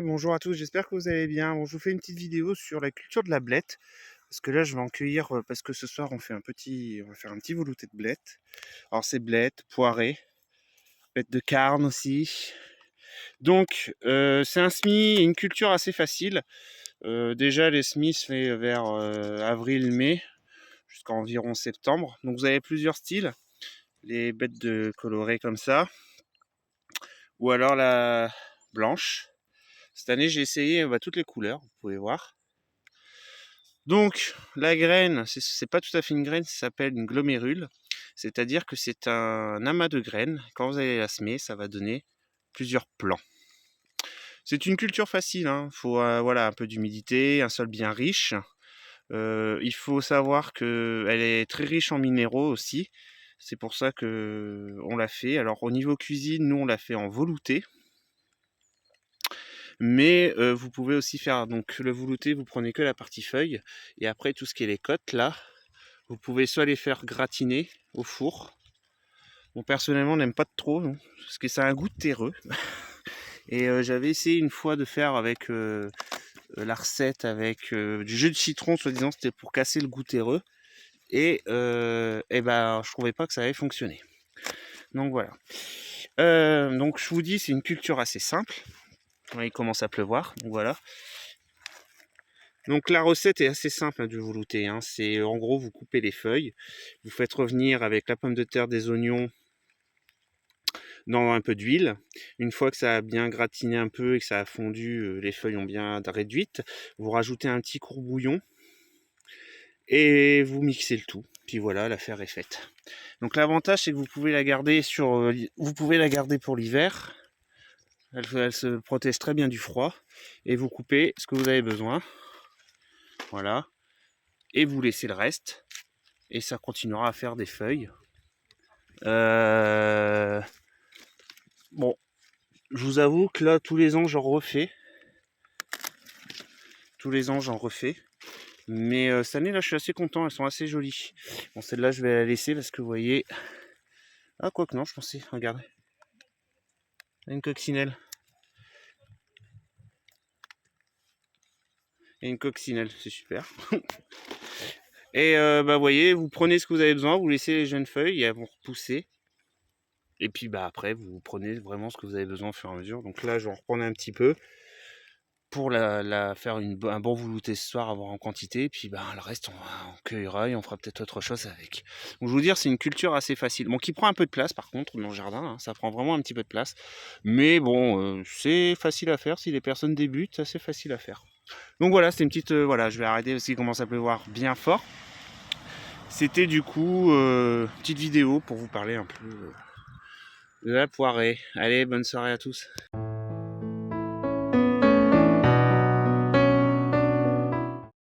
Bonjour à tous, j'espère que vous allez bien. Bon, je vous fais une petite vidéo sur la culture de la blette. Parce que là, je vais en cueillir, parce que ce soir, on va faire un petit velouté de blettes. Alors, c'est blettes, poirées, blettes de carne aussi. Donc, c'est un semis et une culture assez facile. Déjà, les semis se fait vers avril-mai, jusqu'à environ septembre. Donc, vous avez plusieurs styles. Les bêtes de colorées comme ça. Ou alors la blanche. Cette année, j'ai essayé toutes les couleurs, vous pouvez voir. Donc, la graine, c'est pas tout à fait une graine, ça s'appelle une glomérule. C'est-à-dire que c'est un amas de graines. Quand vous allez la semer, ça va donner plusieurs plants. C'est une culture facile, hein. Il faut voilà, un peu d'humidité, un sol bien riche. Il faut savoir qu'elle est très riche en minéraux aussi. C'est pour ça qu'on l'a fait. Alors, au niveau cuisine, nous, on l'a fait en velouté. Mais vous pouvez aussi faire donc le velouté, vous prenez que la partie feuille. Et après, tout ce qui est les côtes, là, vous pouvez soit les faire gratiner au four. Bon, personnellement, on n'aime pas trop, non, parce que ça a un goût terreux. Et j'avais essayé une fois de faire avec la recette avec du jus de citron, soi-disant, c'était pour casser le goût terreux. Et ben, je trouvais pas que ça avait fonctionné. Donc voilà. Donc je vous dis, c'est une culture assez simple. Il commence à pleuvoir, donc voilà. Donc la recette est assez simple du velouté, hein. C'est en gros, vous coupez les feuilles, vous faites revenir avec la pomme de terre, des oignons dans un peu d'huile. Une fois que ça a bien gratiné un peu et que ça a fondu, les feuilles ont bien réduite, vous rajoutez un petit courbouillon et vous mixez le tout. Puis voilà, l'affaire est faite. Donc l'avantage, c'est que vous pouvez la garder pour l'hiver. Elle se protège très bien du froid et vous coupez ce que vous avez besoin. Voilà. Et vous laissez le reste. Et ça continuera à faire des feuilles. Bon, je vous avoue que là, tous les ans, j'en refais. Mais cette année, là, je suis assez content. Elles sont assez jolies. Bon, celle-là, je vais la laisser parce que vous voyez... Ah, quoi que non, je pensais... Regardez. Une coccinelle. Et une coccinelle, c'est super. Et bah, vous voyez, vous prenez ce que vous avez besoin, vous laissez les jeunes feuilles et elles vont repousser. Et puis bah après, vous prenez vraiment ce que vous avez besoin au fur et à mesure. Donc là, je vais en reprendre un petit peu pour la faire un bon velouté ce soir, avoir en quantité. Et puis bah, le reste, on cueillera et on fera peut-être autre chose avec. Donc je vous dire, c'est une culture assez facile. Bon, qui prend un peu de place par contre dans le jardin, hein, ça prend vraiment un petit peu de place. Mais bon, c'est facile à faire. Si les personnes débutent, c'est assez facile à faire. Donc voilà, c'était une petite... voilà, je vais arrêter parce qu'il commence à pleuvoir bien fort. C'était du coup petite vidéo pour vous parler un peu de la poirée. Allez, bonne soirée à tous.